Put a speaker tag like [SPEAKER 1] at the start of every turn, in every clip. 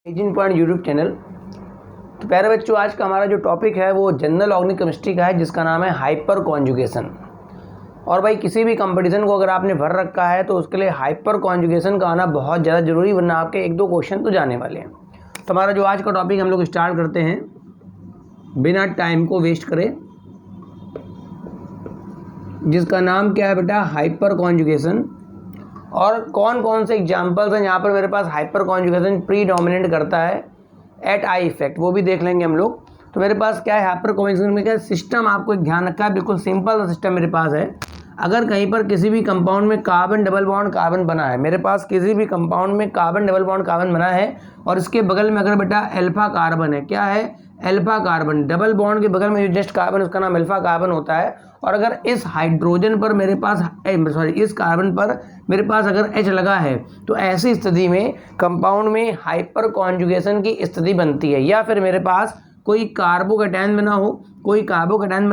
[SPEAKER 1] Hygiene point YouTube channel. तो प्यारे बच्चों, आज का हमारा जो टॉपिक है वो जनरल ऑर्गेनिक केमिस्ट्री का है, जिसका नाम है हाइपर कॉन्जुगेशन। और भाई किसी भी कंपटीशन को अगर आपने भर रखा है तो उसके लिए हाइपर कॉन्जुगेशन का आना बहुत ज़्यादा जरूरी, वरना आपके एक दो क्वेश्चन तो जाने वाले हैं। तो हमारा जो आज का टॉपिक हम लोग स्टार्ट करते हैं बिना टाइम को वेस्ट करे, जिसका नाम क्या है बेटा, हाइपर कॉन्जुगेशन। और कौन कौन से एग्जाम्पल्स हैं यहाँ पर मेरे पास हाइपर कॉन्जुगेशन प्रीडोमिनेट करता है एट आई इफेक्ट, वो भी देख लेंगे हम लोग। तो मेरे पास क्या है हाइपर कॉन्जुगेशन में, क्या सिस्टम आपको एक ध्यान रखा है, बिल्कुल सिंपल सा सिस्टम मेरे पास है। अगर कहीं पर किसी भी कंपाउंड में कार्बन डबल बॉन्ड कार्बन बना है, मेरे पास किसी भी कंपाउंड में कार्बन डबल बॉन्ड कार्बन बना है और इसके बगल में अगर बेटा अल्फा कार्बन है, क्या है अल्फा कार्बन, डबल बॉन्ड के बगल में जो जस्ट कार्बन उसका नाम अल्फा कार्बन होता है। और अगर इस हाइड्रोजन पर मेरे पास इस कार्बन पर मेरे पास अगर H लगा है, तो ऐसी स्थिति में कंपाउंड में हाइपर कॉन्जुगेशन की स्थिति बनती है। या फिर मेरे पास कोई कार्बोकेटायन बना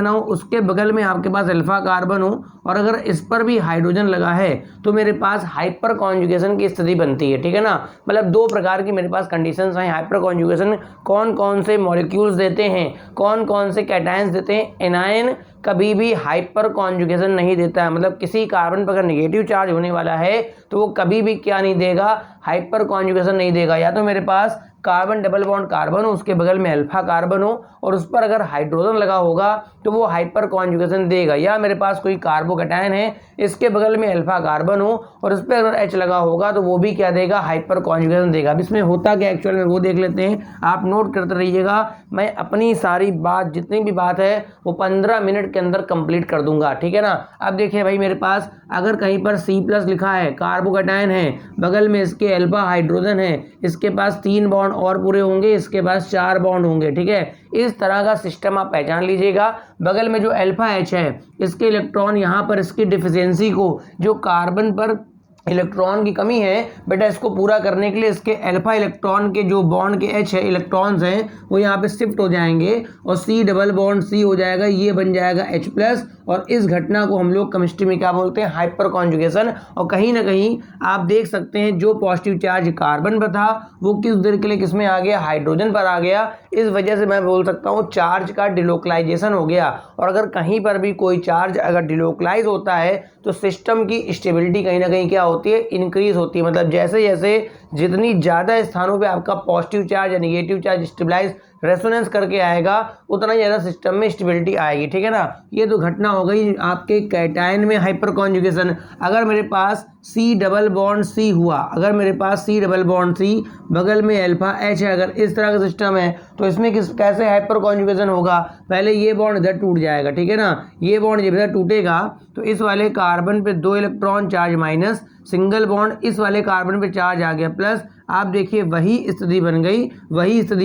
[SPEAKER 1] हो, उसके बगल में आपके पास अल्फा कार्बन हो और अगर इस पर भी हाइड्रोजन लगा है तो मेरे पास हाइपर कॉन्जुगेशन की स्थिति बनती है। ठीक है ना, मतलब दो प्रकार की मेरे पास कंडीशंस हैं हाइपर कॉन्जुगेशन। कौन कौन से मॉलिक्यूल्स देते हैं, कौन कौन से कैटायंस देते हैं। एनायन कभी भी हाइपर कॉन्जुगेशन नहीं देता है, मतलब किसी कार्बन पर अगर नेगेटिव चार्ज होने वाला है तो वो कभी भी क्या नहीं देगा, हाइपर कॉन्जुगेशन नहीं देगा। या तो मेरे पास कार्बन डबल बॉन्ड कार्बन हो, उसके बगल में अल्फा कार्बन हो और उस पर अगर हाइड्रोजन लगा होगा तो वो हाइपर कॉन्जुगेशन देगा। या मेरे पास कोई कार्बोकेटायन है, इसके बगल में अल्फा कार्बन हो और उस पर अगर H लगा होगा तो वो भी क्या देगा, हाइपर कॉन्जुगेशन देगा। अब इसमें होता क्या एक्चुअल में वो देख लेते हैं, आप नोट करते रहिएगा। मैं अपनी सारी बात जितनी भी बात है वो 15 मिनट के अंदर कंप्लीट कर दूंगा। ठीक है ना। अब देखिए भाई, मेरे पास अगर कहीं पर C+ लिखा है, कार्बोकेटायन है, बगल में इसके अल्फा हाइड्रोजन है, इसके पास 3 बॉन्ड और पूरे होंगे, इसके पास 4 बॉन्ड होंगे। ठीक है, इस तरह का सिस्टम आप पहचान लीजिएगा। बगल में जो अल्फा H है, इसके इलेक्ट्रॉन यहाँ पर इसकी डिफिशियंसी को, जो कार्बन पर इलेक्ट्रॉन की कमी है बेटा, इसको पूरा करने के लिए इसके अल्फा इलेक्ट्रॉन के जो बॉन्ड के H है इलेक्ट्रॉन्स हैं वो यहाँ पे शिफ्ट हो जाएंगे और C डबल बॉन्ड C हो जाएगा, ये बन जाएगा H+। और इस घटना को हम लोग केमिस्ट्री में क्या बोलते हैं, हाइपर कॉन्जुगेशन। और कहीं ना कहीं आप देख सकते हैं जो पॉजिटिव चार्ज कार्बन पर था वो किस देर के लिए किस में आ गया, हाइड्रोजन पर आ गया। इस वजह से मैं बोल सकता हूँ चार्ज का डिलोकलाइजेशन हो गया। और अगर कहीं पर भी कोई चार्ज अगर डिलोकलाइज होता है तो सिस्टम की स्टेबिलिटी कहीं ना कहीं क्या होती है, इंक्रीज होती है। मतलब जैसे जैसे जितनी ज़्यादा स्थानों पे आपका पॉजिटिव चार्ज या निगेटिव चार्ज स्टेबलाइज रेजोनेंस करके आएगा, उतना ही ज़्यादा सिस्टम में स्टेबिलिटी आएगी। ठीक है ना। ये तो घटना हो गई आपके कैटायन में हाइपर कॉन्जुगेशन। अगर मेरे पास C डबल बॉन्ड C हुआ, अगर मेरे पास C डबल बॉन्ड C बगल में अल्फा H है, अगर इस तरह का सिस्टम है तो इसमें कैसे हाइपर कॉन्जुगेशन होगा, पहले ये बॉन्ड इधर टूट जाएगा। ठीक है ना, ये बॉन्ड जब इधर टूटेगा तो इस वाले कार्बन पे 2 electron charge minus, single bond इस वाले कार्बन पे चार्ज आ गया प्लस। आप देखिए वही स्थिति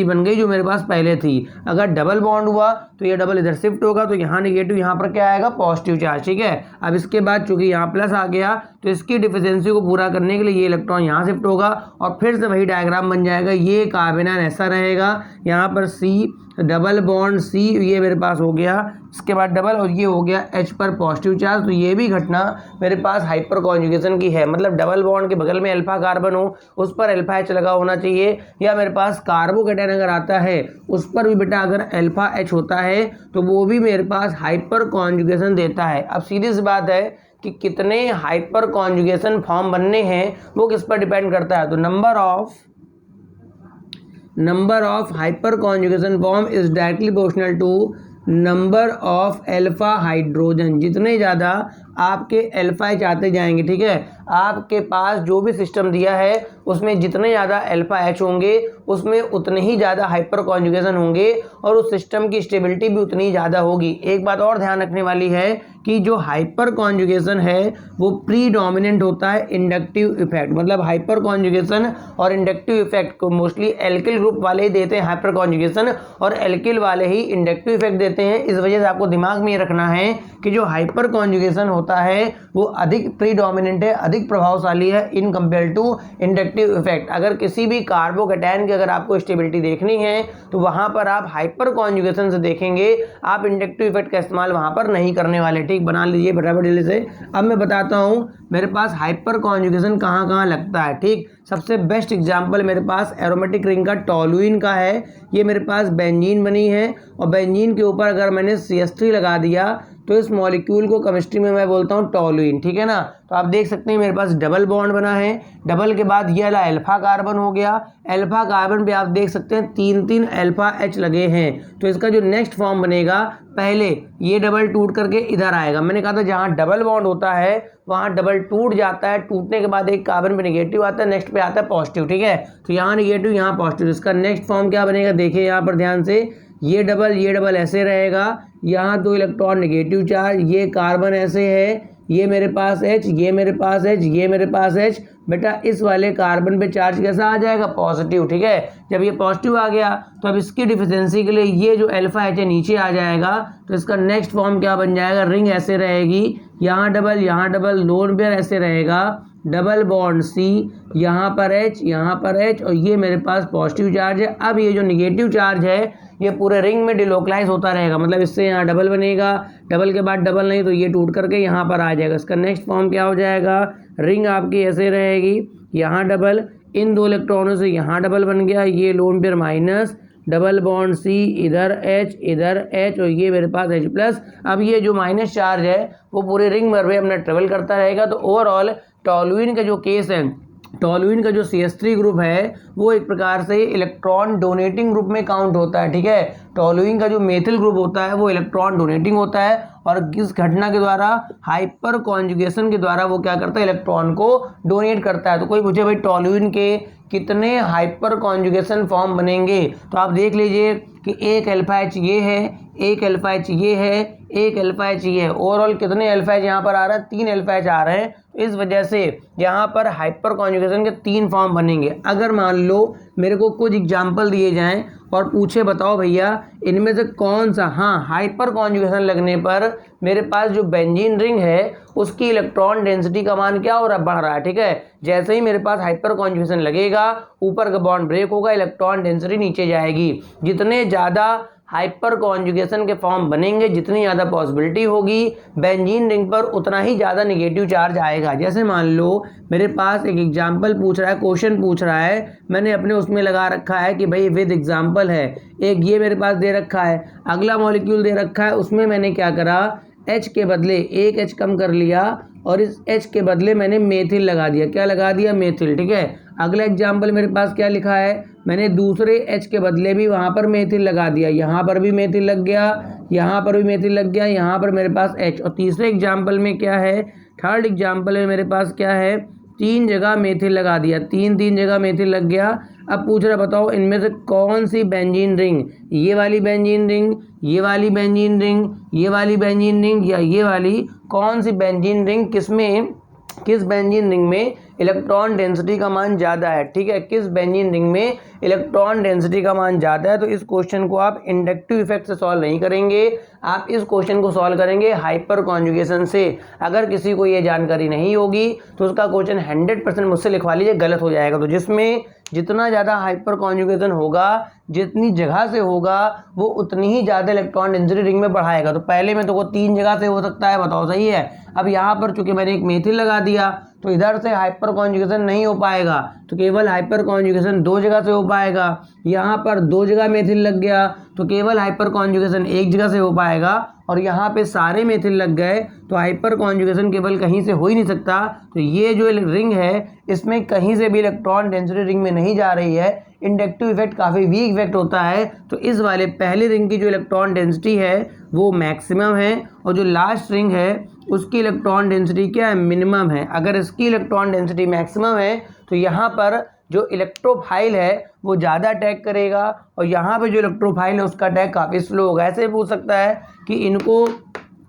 [SPEAKER 1] बन गई जो मेरे पास पहले थी। अगर डबल बॉन्ड हुआ तो ये डबल इधर शिफ्ट होगा, तो यहाँ नेगेटिव, यहाँ पर क्या आएगा, पॉजिटिव चार्ज। ठीक है, अब इसके बाद चूंकि यहाँ प्लस आ गया तो इसकी डिफिशियंसी को पूरा करने के लिए ये इलेक्ट्रॉन यहाँ शिफ्ट होगा और फिर से वही डायग्राम बन जाएगा। ये कार्बन ऐसा रहेगा, यहाँ पर C डबल बॉन्ड C ये मेरे पास हो गया, इसके बाद डबल और ये हो गया H पर पॉजिटिव चार्ज। तो ये भी घटना मेरे पास हाइपर कॉन्जुगेशन की है। मतलब डबल बॉन्ड के बगल में अल्फा कार्बन हो, उस पर अल्फा H लगा होना चाहिए। या मेरे पास कार्बोकेटायन अगर आता है उस पर भी बेटा अगर अल्फा H होता है तो वो भी मेरे पास हाइपर कॉन्जुगेशन देता है। अब सीधी सी बात है कि कितने हाइपर कॉन्जुगेशन फॉर्म बनने हैं वो किस पर डिपेंड करता है, तो number of hyperconjugation form is directly proportional to number of alpha hydrogen. जितने ज़्यादा आपके अल्फा H आते जाएंगे, ठीक है, आपके पास जो भी सिस्टम दिया है उसमें जितने ज़्यादा अल्फा H होंगे उसमें उतने ही ज़्यादा हाइपर कॉन्जुगेशन होंगे और उस सिस्टम की स्टेबिलिटी भी उतनी ही ज़्यादा होगी। एक बात और ध्यान रखने वाली है कि जो हाइपर कॉन्जुगेशन है वो प्रीडोमिनेंट होता है इंडक्टिव इफेक्ट। मतलब हाइपर कॉन्जुगेशन और इंडक्टिव इफेक्ट को मोस्टली एल्किल ग्रुप वाले ही देते हैं हाइपर कॉन्जुगेशन, और एल्किल वाले ही इंडक्टिव इफेक्ट देते हैं। इस वजह से आपको दिमाग में ये रखना है कि जो हाइपर कॉन्जुगेशन होता है वो अधिक प्रीडोमिनेंट है, अधिक प्रभावशाली है in compare to inductive effect. अगर किसी भी कार्बोकैटायन की अगर आपको स्टेबिलिटी देखनी है तो वहां पर आप हाइपर कॉन्जुगेशन से देखेंगे, आप इंडक्टिव इफेक्ट का इस्तेमाल वहां पर नहीं करने वाले। ठीक, बना लीजिए फटाफट जल्दी से। अब मैं बताता हूं मेरे पास हाइपर कॉन्जुगेशन कहाँ कहाँ लगता है। ठीक, सबसे बेस्ट एग्जाम्पल मेरे पास एरोमेटिक रिंग का टॉलुइन का है। ये मेरे पास बेंजीन बनी है और बेंजीन के ऊपर अगर मैंने CH3 लगा दिया तो इस मॉलिक्यूल को केमिस्ट्री में मैं बोलता हूँ टॉलुइन। ठीक है ना, तो आप देख सकते हैं मेरे पास डबल बॉन्ड बना है, डबल के बाद ये वाला अल्फा कार्बन हो गया, अल्फा कार्बन पे आप देख सकते हैं 3 अल्फा H लगे हैं। तो इसका जो नेक्स्ट फॉर्म बनेगा, पहले ये डबल टूट करके इधर आएगा। मैंने कहा था जहाँ डबल बॉन्ड होता है वहाँ डबल टूट जाता है, टूटने के बाद एक कार्बन पे नेगेटिव आता है, नेक्स्ट पे आता है पॉजिटिव। ठीक है, तो यहाँ नेगेटिव यहाँ पॉजिटिव, इसका नेक्स्ट फॉर्म क्या बनेगा देखिए यहाँ पर ध्यान से, ये डबल ऐसे रहेगा, यहाँ 2 इलेक्ट्रॉन नेगेटिव चार्ज, ये कार्बन ऐसे है, ये मेरे पास H, ये मेरे पास H, ये मेरे पास H। बेटा इस वाले कार्बन पे चार्ज कैसा आ जाएगा, पॉजिटिव। ठीक है, जब ये पॉजिटिव आ गया तो अब इसकी डिफिशिएंसी के लिए ये जो अल्फा H है नीचे आ जाएगा, तो इसका नेक्स्ट फॉर्म क्या बन जाएगा, रिंग ऐसे रहेगी, यहाँ डबल लोन पेयर ऐसे रहेगा, डबल बॉन्ड C, यहाँ पर H और ये मेरे पास पॉजिटिव चार्ज है। अब ये जो निगेटिव चार्ज है ये पूरे रिंग में डिलोकलाइज होता रहेगा, मतलब इससे यहाँ डबल बनेगा, डबल के बाद डबल नहीं तो ये टूट करके यहाँ पर आ जाएगा। इसका नेक्स्ट फॉर्म क्या हो जाएगा, रिंग आपकी ऐसे रहेगी, यहाँ डबल, इन 2 इलेक्ट्रॉनों से यहाँ डबल बन गया, ये lone pair minus, double bond C, इधर H और ये मेरे पास H प्लस। अब ये जो माइनस चार्ज है वो पूरे रिंग में अपना ट्रेवल करता रहेगा। तो ओवरऑल टॉलुइन का जो केस है, टॉलुइन का जो CH3 ग्रुप है वो एक प्रकार से इलेक्ट्रॉन डोनेटिंग ग्रुप में काउंट होता है। ठीक है, टॉलुइन का जो मेथिल ग्रुप होता है वो इलेक्ट्रॉन डोनेटिंग होता है और इस घटना के द्वारा हाइपर कॉन्जुगेशन के द्वारा वो क्या करता है, इलेक्ट्रॉन को डोनेट करता है। तो कोई पूछे भाई टॉलुइन के कितने हाइपर कॉन्जुगेशन फॉर्म बनेंगे, तो आप देख लीजिए कि एक अल्फा H ये है, एक अल्फा H ये है, एक अल्फा H ये है। ओवरऑल कितने अल्फा H यहाँ पर आ रहा है, 3 अल्फा H आ रहे हैं। तो इस वजह से यहाँ पर हाइपर कॉन्जुगेशन के 3 फॉर्म बनेंगे। अगर मान लो मेरे को कुछ एग्जाम्पल दिए जाएं और पूछे बताओ भैया इनमें से कौन सा, हाँ हाइपर कॉन्जुगेशन लगने पर मेरे पास जो बेंजीन रिंग है उसकी इलेक्ट्रॉन डेंसिटी का मान क्या हो रहा है, बढ़ रहा है। ठीक है, जैसे ही मेरे पास हाइपर कॉन्जुगेशन लगेगा ऊपर का बॉन्ड ब्रेक होगा, इलेक्ट्रॉन डेंसिटी नीचे जाएगी। जितने ज़्यादा हाइपर कॉन्जुगेशन के फॉर्म बनेंगे, जितनी ज़्यादा पॉसिबिलिटी होगी बेंजीन रिंग पर, उतना ही ज़्यादा निगेटिव चार्ज आएगा। जैसे मान लो मेरे पास एक एग्जाम्पल पूछ रहा है, क्वेश्चन पूछ रहा है, मैंने अपने उसमें लगा रखा है कि भाई विद एग्जाम्पल है, एक ये मेरे पास दे रखा है, अगला मॉलिक्यूल दे रखा है, उसमें मैंने क्या करा, H के बदले एक H कम कर लिया और इस H के बदले मैंने मेथिल लगा दिया। क्या लगा दिया, मेथिल। ठीक है, अगला एग्जाम्पल मेरे पास क्या लिखा है, मैंने दूसरे H के बदले भी वहाँ पर मेथिल लगा दिया, यहाँ पर भी मेथिल लग गया, यहाँ पर भी मेथिल लग गया, यहाँ पर मेरे पास H। और तीसरे एग्जाम्पल में क्या है, थर्ड एग्जाम्पल में मेरे पास क्या है, 3 जगह मेथिल लगा दिया, 3 जगह मेथिल लग गया। अब पूछ रहा बताओ इनमें से कौन सी बेंजीन रिंग, ये वाली बेंजीन रिंग, ये वाली बेंजीन रिंग, ये वाली बेंजीन रिंग या ये वाली, कौन सी बेंजीन रिंग किस बेंजीन रिंग में इलेक्ट्रॉन डेंसिटी का मान ज़्यादा है। ठीक है, किस बेंजीन रिंग में इलेक्ट्रॉन डेंसिटी का मान ज़्यादा है। तो इस क्वेश्चन को आप इंडक्टिव इफेक्ट से सॉल्व नहीं करेंगे, आप इस क्वेश्चन को सॉल्व करेंगे हाइपर कॉन्जुगेशन से। अगर किसी को ये जानकारी नहीं होगी तो उसका क्वेश्चन 100% मुझसे लिखवा लीजिए, गलत हो जाएगा। तो जिसमें जितना ज़्यादा हाइपर कॉन्जुगेशन होगा, जितनी जगह से होगा, वो उतनी ही ज़्यादा इलेक्ट्रॉन डेंसिटी रिंग में बढ़ाएगा। तो पहले में तो वो 3 जगह से हो सकता है, बताओ सही है। अब यहाँ पर चूंकि मैंने एक मेथिल लगा दिया तो इधर से हाइपर कॉन्जुगेशन नहीं हो पाएगा, तो केवल हाइपर कॉन्जुगेशन 2 जगह से हो पाएगा। यहाँ पर 2 जगह मेथिल लग गया तो केवल हाइपर कॉन्जुगेशन 1 जगह से हो पाएगा। और यहाँ पे सारे मेथिल लग गए तो हाइपर कॉन्जुगेशन केवल कहीं से हो ही नहीं सकता। तो ये जो रिंग है इसमें कहीं से भी इलेक्ट्रॉन डेंसिटी रिंग में नहीं जा रही है, इंडक्टिव इफेक्ट काफ़ी वीक इफेक्ट होता है। तो इस वाले पहले रिंग की जो इलेक्ट्रॉन डेंसिटी है वो मैक्सिमम है और जो लास्ट रिंग है उसकी इलेक्ट्रॉन डेंसिटी क्या है, मिनिमम है। अगर इसकी इलेक्ट्रॉन डेंसिटी मैक्सिमम है तो यहाँ पर जो इलेक्ट्रोफाइल है वो ज़्यादा अटैक करेगा और यहाँ पे जो इलेक्ट्रोफाइल है उसका अटैक काफ़ी स्लो होगा। ऐसे पूछ सकता है कि इनको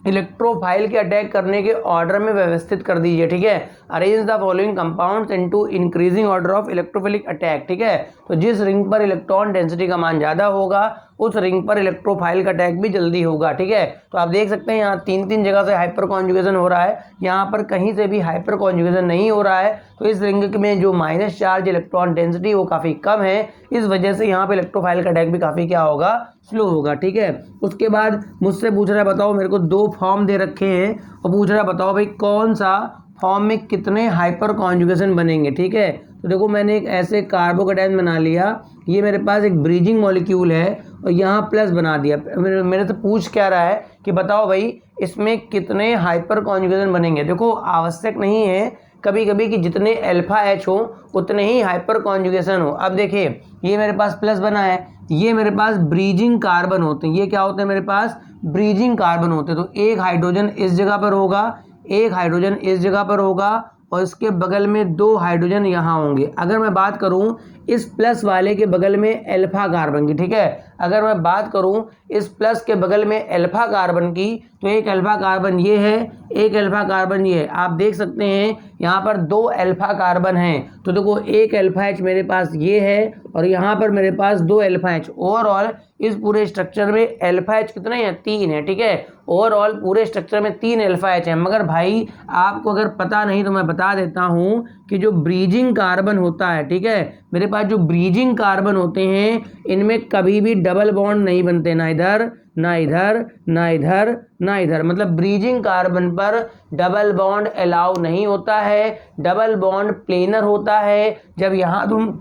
[SPEAKER 1] इलेक्ट्रोफाइल के अटैक करने के ऑर्डर में व्यवस्थित कर दीजिए। ठीक है, arrange the following compounds into increasing order of electrophilic attack. ठीक है, तो जिस रिंग पर इलेक्ट्रॉन डेंसिटी का मान ज़्यादा होगा उस रिंग पर इलेक्ट्रोफाइल का अटैक भी जल्दी होगा। ठीक है, तो आप देख सकते हैं यहाँ 3 जगह से हाइपर कॉन्जुगेशन हो रहा है, यहाँ पर कहीं से भी हाइपर कॉन्जुगेशन नहीं हो रहा है। तो इस रिंग में जो माइनस चार्ज इलेक्ट्रॉन डेंसिटी वो काफ़ी कम है, इस वजह से यहाँ पे इलेक्ट्रोफाइल का अटैक भी काफ़ी क्या होगा, स्लो होगा। ठीक है, उसके बाद मुझसे पूछ रहा है बताओ, मेरे को 2 फॉर्म दे रखे हैं और पूछ रहा है बताओ भाई कौन सा फॉर्म में कितने हाइपर कॉन्जुगेशन बनेंगे। ठीक है, तो देखो मैंने एक ऐसे कार्बोकेटाइन बना लिया, ये मेरे पास एक ब्रीजिंग मॉलिक्यूल है और यहाँ प्लस बना दिया। मेरे से पूछ क्या रहा है कि बताओ भाई इसमें कितने हाइपर कॉन्जुगेशन बनेंगे। देखो आवश्यक नहीं है कभी कभी कि जितने अल्फा एच हो उतने ही हाइपर कॉन्जुगेशन हो। अब देखिए ये मेरे पास प्लस बना है, ये मेरे पास ब्रीजिंग कार्बन होते हैं, ये क्या होते हैं मेरे पास ब्रीजिंग कार्बन होते हैं। तो एक हाइड्रोजन इस जगह पर होगा, एक हाइड्रोजन इस जगह पर होगा और इसके बगल में 2 हाइड्रोजन यहाँ होंगे। अगर मैं बात करूँ इस प्लस वाले के बगल में अल्फा कार्बन की, ठीक है, अगर मैं बात करूँ इस प्लस के बगल में अल्फा कार्बन की, तो एक अल्फा कार्बन ये है, एक अल्फा कार्बन ये है। आप देख सकते हैं यहाँ पर 2 अल्फा कार्बन हैं, तो देखो एक अल्फा एच मेरे पास ये है और यहाँ पर मेरे पास 2 अल्फा एच। ओवरऑल इस पूरे स्ट्रक्चर में अल्फा एच कितने हैं, 3 है। ठीक है, ओवरऑल पूरे स्ट्रक्चर में 3 अल्फा एच है। मगर भाई आपको अगर पता नहीं तो मैं बता देता हूँ कि जो ब्रीजिंग कार्बन होता है, ठीक है, मेरे पास जो ब्रीजिंग कार्बन होते हैं इनमें कभी भी डबल बॉन्ड नहीं बनते, ना इधर ना इधर ना इधर ना इधर। मतलब ब्रीजिंग कार्बन पर डबल बॉन्ड अलाउ नहीं होता है, डबल बॉन्ड प्लेनर होता है। जब यहाँ तुम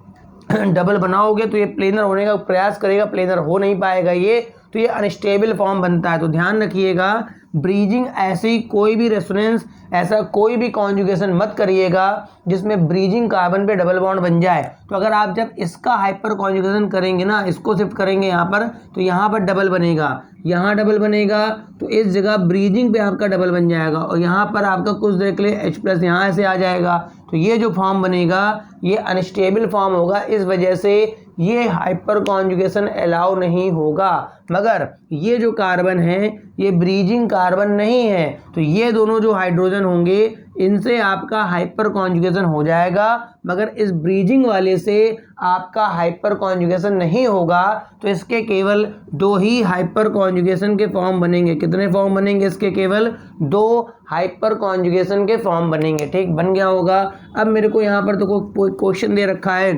[SPEAKER 1] डबल बनाओगे तो ये प्लेनर होने का प्रयास करेगा, प्लेनर हो नहीं पाएगा ये, तो ये अनस्टेबल फॉर्म बनता है। तो ध्यान रखिएगा ब्रीजिंग ऐसी कोई भी रेजोनेंस, ऐसा कोई भी कॉन्जुगेशन मत करिएगा जिसमें ब्रीजिंग कार्बन पे डबल बॉन्ड बन जाए। तो अगर आप जब इसका हाइपर कॉन्जुगेशन करेंगे ना, इसको शिफ्ट करेंगे यहाँ पर, तो यहाँ पर डबल बनेगा, यहाँ डबल बनेगा, तो इस जगह ब्रीजिंग पे आपका डबल बन जाएगा और यहाँ पर आपका कुछ देख ले H+ यहाँ ऐसे आ जाएगा। तो ये जो फॉर्म बनेगा ये अनस्टेबल फॉर्म होगा, इस वजह से ये हाइपर कॉन्जुगेशन अलाउ नहीं होगा। मगर ये जो कार्बन है ये ब्रीजिंग कार्बन नहीं है, तो ये दोनों जो हाइड्रोजन होंगे इनसे आपका हाइपर कॉन्जुगेशन हो जाएगा, मगर इस ब्रीजिंग वाले से आपका हाइपर कॉन्जुगेशन नहीं होगा। तो इसके केवल 2 ही हाइपर कॉन्जुगेशन के फॉर्म बनेंगे। कितने फॉर्म बनेंगे इसके? केवल 2 हाइपर कॉन्जुगेशन के फॉर्म बनेंगे। ठीक, बन गया होगा। अब मेरे को यहाँ पर तो कोई क्वेश्चन दे रखा है,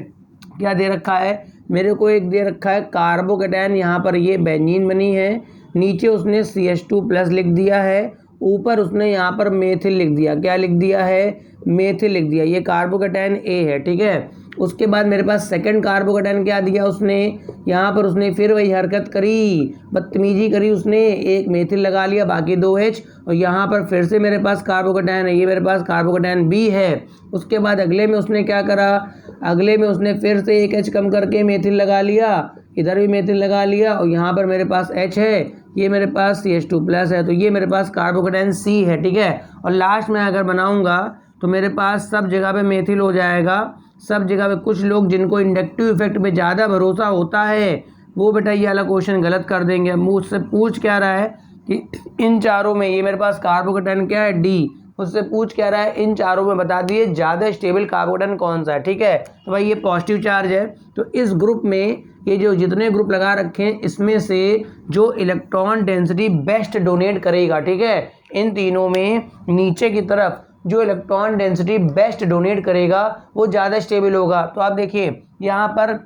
[SPEAKER 1] क्या दे रखा है मेरे को, एक दे रखा है कार्बोकेटाइन, यहाँ पर ये बेंजीन बनी है, नीचे उसने CH2+ लिख दिया है, ऊपर उसने यहाँ पर मेथिल लिख दिया। क्या लिख दिया है? मेथिल लिख दिया। ये कार्बोकेटाइन A है। ठीक है, उसके बाद मेरे पास सेकंड कार्बोकेटाइन क्या दिया उसने, यहाँ पर उसने फिर वही हरकत करी, बदतमीजी करी उसने, एक मेथिल लगा लिया, बाकी 2 H, और यहाँ पर फिर से मेरे पास कार्बोकेटाइन है, ये मेरे पास कार्बोकेटाइन B है। उसके बाद अगले में उसने क्या करा, अगले में उसने फिर से 1 H कम करके मेथिल लगा लिया, इधर भी मेथिल लगा लिया, और यहाँ पर मेरे पास H है, ये मेरे पास CH2+ है, तो ये मेरे पास कार्बोकेटाइन C है। ठीक है, और लास्ट में अगर बनाऊंगा तो मेरे पास सब जगह पे मेथिल हो जाएगा, सब जगह पे। कुछ लोग जिनको इंडक्टिव इफेक्ट पे ज़्यादा भरोसा होता है वो बेटा ये वाला क्वेश्चन गलत कर देंगे। मुझसे पूछ क्या रहा है कि इन चारों में, ये मेरे पास कार्बोकेटाइन क्या है D, मुझसे पूछ क्या रहा है इन चारों में बता दिए ज़्यादा स्टेबल कार्बोकेटाइन कौन सा है। ठीक है, तो भाई ये पॉजिटिव चार्ज है, तो इस ग्रुप में ये जो जितने ग्रुप लगा रखे हैं इसमें से जो इलेक्ट्रॉन डेंसिटी बेस्ट डोनेट करेगा, ठीक है, इन तीनों में नीचे की तरफ जो इलेक्ट्रॉन डेंसिटी बेस्ट डोनेट करेगा वो ज़्यादा स्टेबल होगा। तो आप देखिए यहाँ पर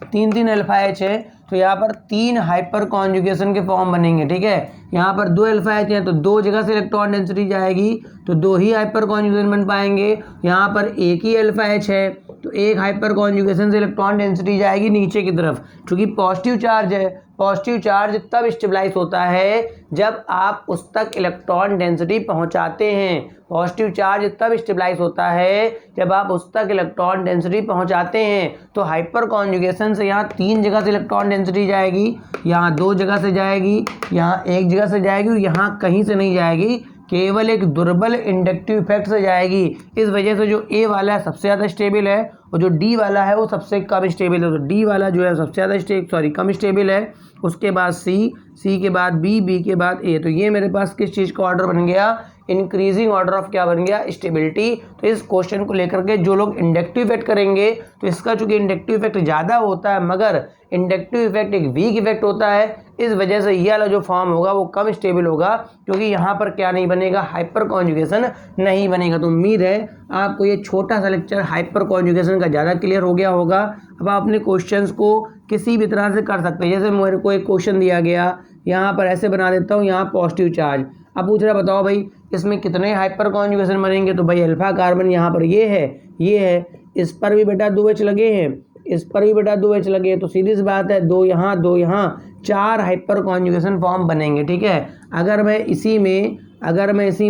[SPEAKER 1] 3 अल्फा एच है, तो यहाँ पर 3 हाइपर कॉन्जुगेशन के फॉर्म बनेंगे। ठीक है, यहाँ पर 2 अल्फा एच है तो 2 जगह से इलेक्ट्रॉन डेंसिटी जाएगी, तो 2 ही हाइपर कॉन्जुगेशन बन पाएंगे। यहाँ पर 1 ही अल्फा एच है तो 1 हाइपर कॉन्जुगेशन से इलेक्ट्रॉन डेंसिटी जाएगी नीचे की तरफ, क्योंकि पॉजिटिव चार्ज है। पॉजिटिव चार्ज तब स्टेबलाइज होता है जब आप उस तक इलेक्ट्रॉन डेंसिटी पहुंचाते हैं। पॉजिटिव चार्ज तब स्टेबलाइज होता है जब आप उस तक इलेक्ट्रॉन डेंसिटी पहुंचाते हैं। तो हाइपर कॉन्जुगेशन से यहाँ 3 जगह से इलेक्ट्रॉन डेंसिटी जाएगी, यहाँ 2 जगह से जाएगी, यहाँ 1 जगह से जाएगी, यहाँ कहीं से नहीं जाएगी, केवल एक दुर्बल इंडक्टिव इफेक्ट से जाएगी। इस वजह से जो A वाला है सबसे ज़्यादा स्टेबल है और जो डी वाला है वो सबसे कम स्टेबल है। तो डी वाला जो है सबसे ज़्यादा कम स्टेबल है, उसके बाद सी के बाद बी के बाद ए। तो ये मेरे पास किस चीज़ का ऑर्डर बन गया, इंक्रीजिंग ऑर्डर ऑफ क्या बन गया, स्टेबिलिटी। तो इस क्वेश्चन को लेकर के जो लोग इंडक्टिव इफेक्ट करेंगे तो इसका चूंकि इंडक्टिव इफेक्ट ज़्यादा होता है मगर इंडक्टिव इफेक्ट एक वीक इफेक्ट होता है, इस वजह से ये वाला जो फॉर्म होगा वो कम स्टेबल होगा, क्योंकि यहाँ पर क्या नहीं बनेगा, हाइपर कॉन्जुगेशन नहीं बनेगा। तो उम्मीद है आपको ये छोटा सा लेक्चर हाइपर कॉन्जुगेशन का ज़्यादा क्लियर हो गया होगा। अब आप अपने क्वेश्चंस को किसी भी तरह से कर सकते हैं। जैसे मेरे को एक क्वेश्चन दिया गया, यहाँ पर ऐसे बना देता हूँ, यहाँ पॉजिटिव चार्ज। अब पूछ रहा बताओ भाई इसमें कितने हाइपर कॉन्जुगेशन बनेंगे। तो भाई अल्फा कार्बन यहाँ पर ये है, इस पर भी बेटा 2 H लगे हैं, इस पर भी बेटा 2 H लगे। तो सीधी सी बात है 2 यहाँ 2 यहाँ, 4 हाइपर कॉन्जुगेशन फॉर्म बनेंगे। ठीक है, अगर मैं इसी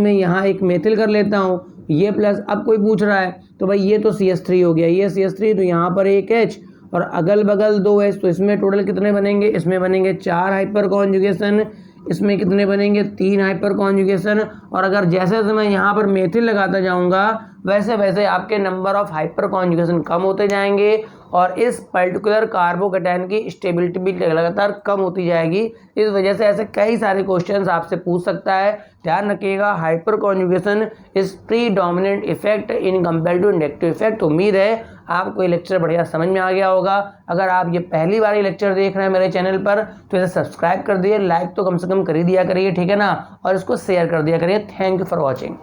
[SPEAKER 1] में यहाँ एक मेथिल कर लेता हूँ, ये प्लस, अब कोई पूछ रहा है तो भाई ये तो CH3 हो गया, ये CH3, तो यहाँ पर एक H और अगल बगल 2 H, तो इसमें टोटल कितने बनेंगे, इसमें बनेंगे 4 हाइपर कॉन्जुगेशन, इसमें कितने बनेंगे 3 हाइपर कॉन्जुगेशन। और अगर जैसे जैसे मैं यहाँ पर मेथिल लगाता जाऊँगा वैसे वैसे आपके नंबर ऑफ हाइपर कॉन्जुगेशन कम होते जाएंगे और इस पर्टिकुलर कार्बोकैटायन की स्टेबिलिटी भी लगातार कम होती जाएगी। इस वजह से ऐसे कई सारे क्वेश्चंस आपसे पूछ सकता है। ध्यान रखिएगा, hyperconjugation is predominant effect in compare to inductive effect. उम्मीद है आपको ये लेक्चर बढ़िया समझ में आ गया होगा। अगर आप ये पहली बार ये लेक्चर देख रहे हैं मेरे चैनल पर तो इसे सब्सक्राइब कर दिए, लाइक तो कम से कम कर ही दिया करिए, ठीक है ना, और इसको शेयर कर दिया करिए। Thank you for watching.